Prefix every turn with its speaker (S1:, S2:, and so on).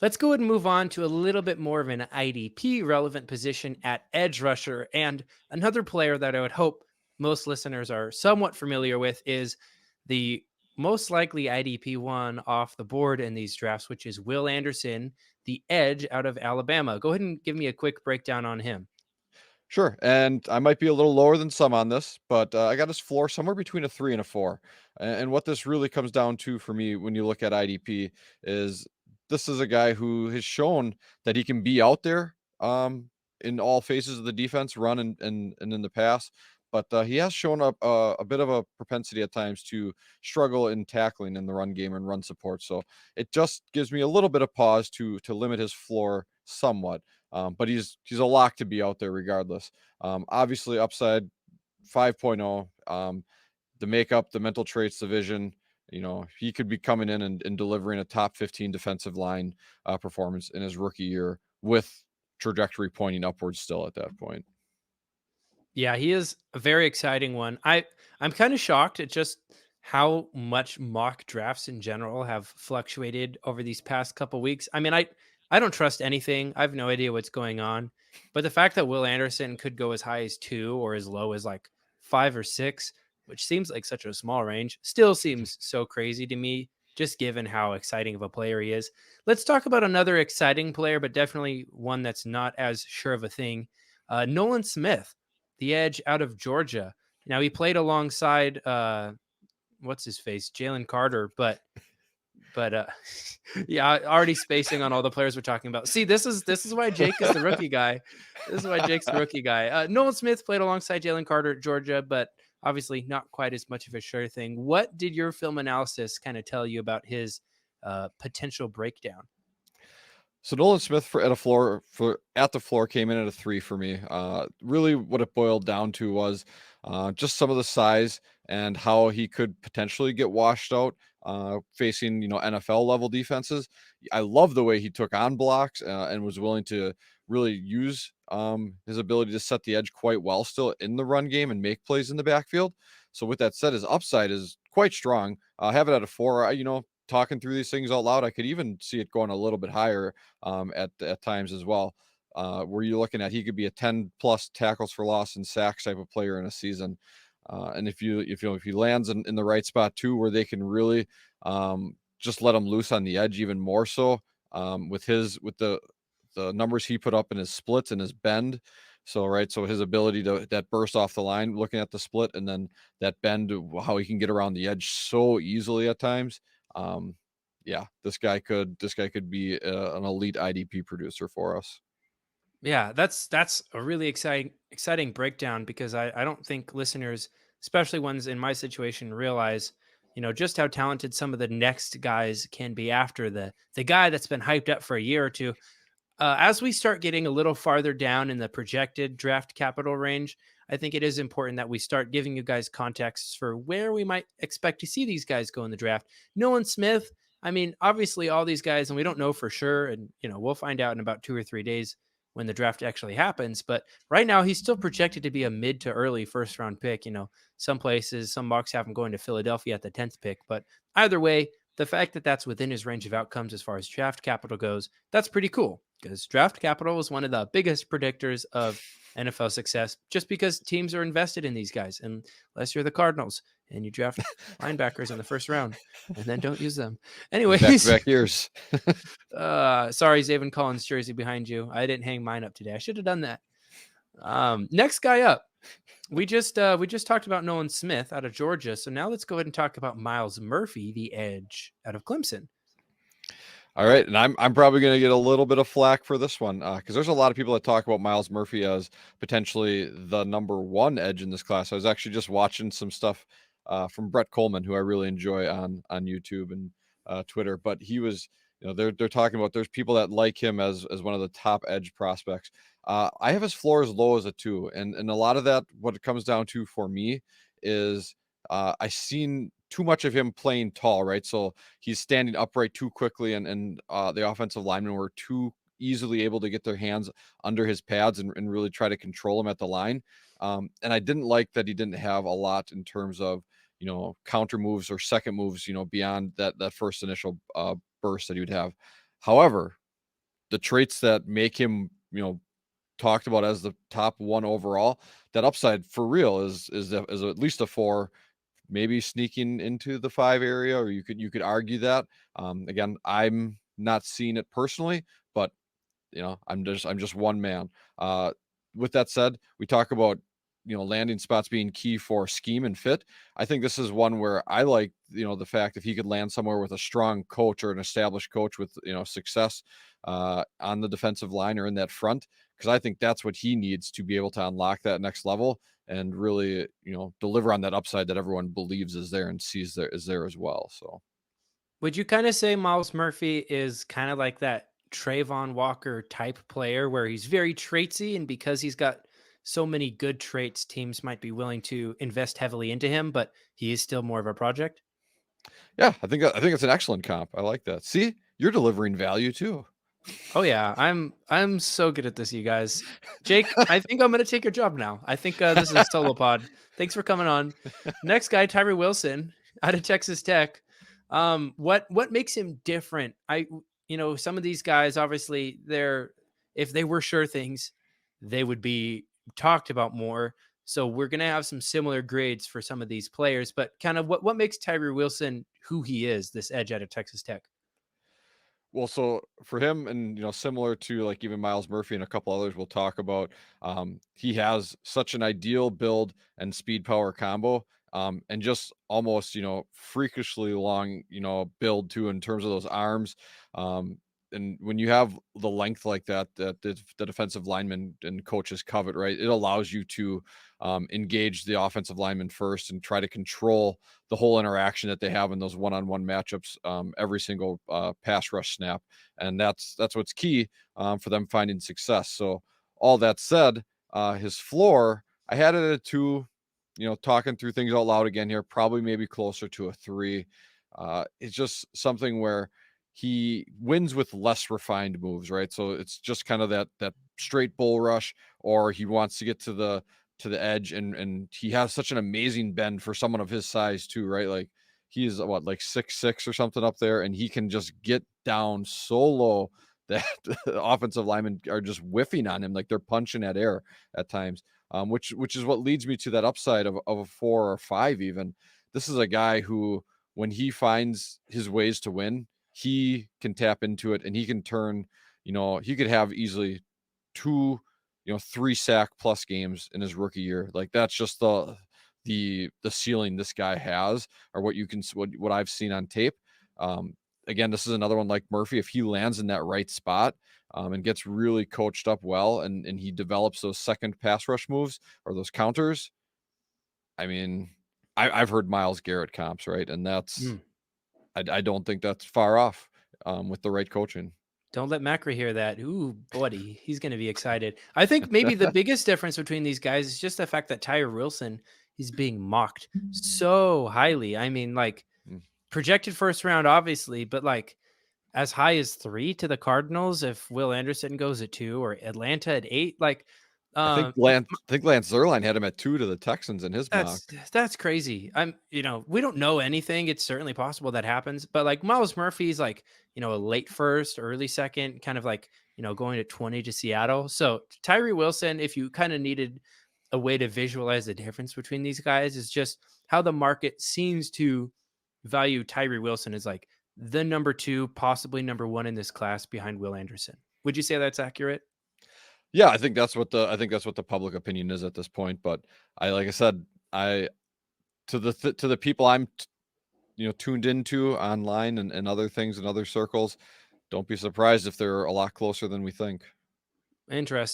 S1: Let's go ahead and move on to a little bit more of an IDP relevant position at edge rusher. And another player that I would hope most listeners are somewhat familiar with is the most likely IDP one off the board in these drafts, which is Will Anderson, the edge out of Alabama. Go ahead and give me a quick breakdown on him.
S2: Sure, and I might be a little lower than some on this, but I got his floor somewhere between a 3 and a 4. And what this really comes down to for me when you look at IDP is this is a guy who has shown that he can be out there in all phases of the defense, run and in the pass. But he has shown up a bit of a propensity at times to struggle in tackling in the run game and run support. So it just gives me a little bit of pause to limit his floor somewhat. But he's a lock to be out there regardless. Obviously, upside 5.0, the makeup, the mental traits, the vision. He could be coming in and delivering a top 15 defensive line performance in his rookie year with trajectory pointing upwards still at that point.
S1: Yeah, he is a very exciting one. I'm kind of shocked at just how much mock drafts in general have fluctuated over these past couple weeks. I mean, I don't trust anything. I have no idea what's going on. But the fact that Will Anderson could go as high as 2 or as low as like 5 or 6, which seems like such a small range, still seems so crazy to me just given how exciting of a player he is. Let's talk about another exciting player, but definitely one that's not as sure of a thing. Nolan Smith, the edge out of Georgia. Now he played alongside what's his face, Jalen Carter, but yeah, already spacing on all the players we're talking about. See, this is why Jake is the rookie guy. This is why Jake's the rookie guy. Nolan Smith played alongside Jalen Carter at Georgia, but obviously not quite as much of a sure thing. What did your film analysis kind of tell you about his potential breakdown?
S2: So Nolan Smith for at the floor came in at a 3 for me. Really, what it boiled down to was just some of the size and how he could potentially get washed out facing NFL level defenses. I love the way he took on blocks and was willing to really use his ability to set the edge quite well still in the run game and make plays in the backfield. So with that said, his upside is quite strong. I have it at a 4. Talking through these things out loud, I could even see it going a little bit higher at times as well. Where you're looking at, he could be a 10 plus tackles for loss and sacks type of player in a season. And if he lands in the right spot too, where they can really just let him loose on the edge even more so with the numbers he put up in his splits and his bend. So his ability to that burst off the line, looking at the split and then that bend, how he can get around the edge so easily at times. Um, yeah, this guy could be an elite IDP producer for us.
S1: Yeah, that's a really exciting breakdown because I don't think listeners, especially ones in my situation, realize just how talented some of the next guys can be after the guy that's been hyped up for a year or two. As we start getting a little farther down in the projected draft capital range, I think it is important that we start giving you guys contexts for where we might expect to see these guys go in the draft. Nolan Smith, I mean, obviously all these guys, and we don't know for sure, and we'll find out in about 2 or 3 days when the draft actually happens. But right now, he's still projected to be a mid to early first round pick. Some places, some mocks have him going to Philadelphia at the 10th pick. But either way, the fact that that's within his range of outcomes as far as draft capital goes, that's pretty cool because draft capital is one of the biggest predictors of NFL success just because teams are invested in these guys. Unless you're the Cardinals and you draft linebackers in the first round and then don't use them.
S2: Back to
S1: Anyways,
S2: back years.
S1: sorry, Zaven Collins jersey behind you. I didn't hang mine up today. I should have done that. Next guy up. We just talked about Nolan Smith out of Georgia. So now let's go ahead and talk about Myles Murphy, the edge out of Clemson.
S2: All right, and I'm probably going to get a little bit of flack for this one because there's a lot of people that talk about Myles Murphy as potentially the number one edge in this class. I was actually just watching some stuff from Brett Coleman, who I really enjoy on YouTube and Twitter. But he was, they're talking about there's people that like him as one of the top edge prospects. I have his floor as low as a 2, and a lot of that what it comes down to for me is I seen too much of him playing tall, right? So he's standing upright too quickly, and the offensive linemen were too easily able to get their hands under his pads and really try to control him at the line. And I didn't like that he didn't have a lot in terms of counter moves or second moves, beyond that first initial burst that he would have. However, the traits that make him, talked about as the top one overall, that upside for real is at least a 4, maybe sneaking into the 5 area, or you could argue that. Again, I'm not seeing it personally, but I'm just one man. Uh, with that said, we talk about landing spots being key for scheme and fit. I think this is one where I like the fact if he could land somewhere with a strong coach or an established coach with success on the defensive line or in that front, because I think that's what he needs to be able to unlock that next level and really deliver on that upside that everyone believes is there and sees there is there as well. So
S1: Would you kind of say Myles Murphy is kind of like that Travon Walker type player where he's very traitsy, and because he's got so many good traits, teams might be willing to invest heavily into him, but he is still more of a project?
S2: yeah, I think it's an excellent comp. I like that. See, you're delivering value too.
S1: Oh yeah, I'm so good at this, you guys. Jake, I think I'm gonna take your job now. I think this is a solo pod. Thanks for coming on. Next guy, Tyree Wilson, out of Texas Tech. What makes him different? Some of these guys, obviously, they're if they were sure things, they would be talked about more. So we're gonna have some similar grades for some of these players, but kind of what makes Tyree Wilson who he is, this edge out of Texas Tech.
S2: Well, so for him, and similar to like even Myles Murphy and a couple others we'll talk about, he has such an ideal build and speed power combo, and just almost freakishly long build too in terms of those arms. Um, and when you have the length like that, that the defensive linemen and coaches covet, right? It allows you to engage the offensive lineman first and try to control the whole interaction that they have in those one-on-one matchups every single pass rush snap, and that's what's key for them finding success. So all that said, his floor, I had it at a 2. Talking through things out loud again here, probably maybe closer to a 3. It's just something where he wins with less refined moves, right? So it's just kind of that straight bull rush, or he wants to get to the edge, and he has such an amazing bend for someone of his size too, right? Like he's what, like 6'6" or something up there, and he can just get down so low that the offensive linemen are just whiffing on him, like they're punching at air at times. Which is what leads me to that upside of a 4 or 5 even. This is a guy who, when he finds his ways to win, he can tap into it and he can turn, he could have easily 2, 3 sack plus games in his rookie year. Like that's just the ceiling this guy has, or what I've seen on tape. Um, Again, this is another one like Murphy. If he lands in that right spot, and gets really coached up well, and he develops those second pass rush moves or those counters. I mean, I've heard Myles Garrett comps, right? And
S1: Hmm.
S2: I don't think that's far off with the right coaching.
S1: Don't let Macri hear that. Ooh, buddy, he's going to be excited. I think maybe the biggest difference between these guys is just the fact that Tyree Wilson is being mocked so highly. I mean, like
S2: Mm.
S1: projected first round, obviously, but like as high as 3 to the Cardinals if Will Anderson goes at 2 or Atlanta at 8. Like,
S2: I think
S1: uh,
S2: Lance Zierlein had him at 2 to the Texans in his mock.
S1: that's crazy. We don't know anything. It's certainly possible that happens, but like Myles Murphy's like, a late first, early second, kind of like, going at 20 to Seattle. So Tyree Wilson, if you kind of needed a way to visualize the difference between these guys, is just how the market seems to value Tyree Wilson as like the number 2, possibly number 1 in this class behind Will Anderson. Would you say that's accurate?
S2: Yeah, I think that's what the public opinion is at this point. But like I said, I to the people I'm tuned into online and other things and other circles, don't be surprised if they're a lot closer than we think.
S1: Interesting.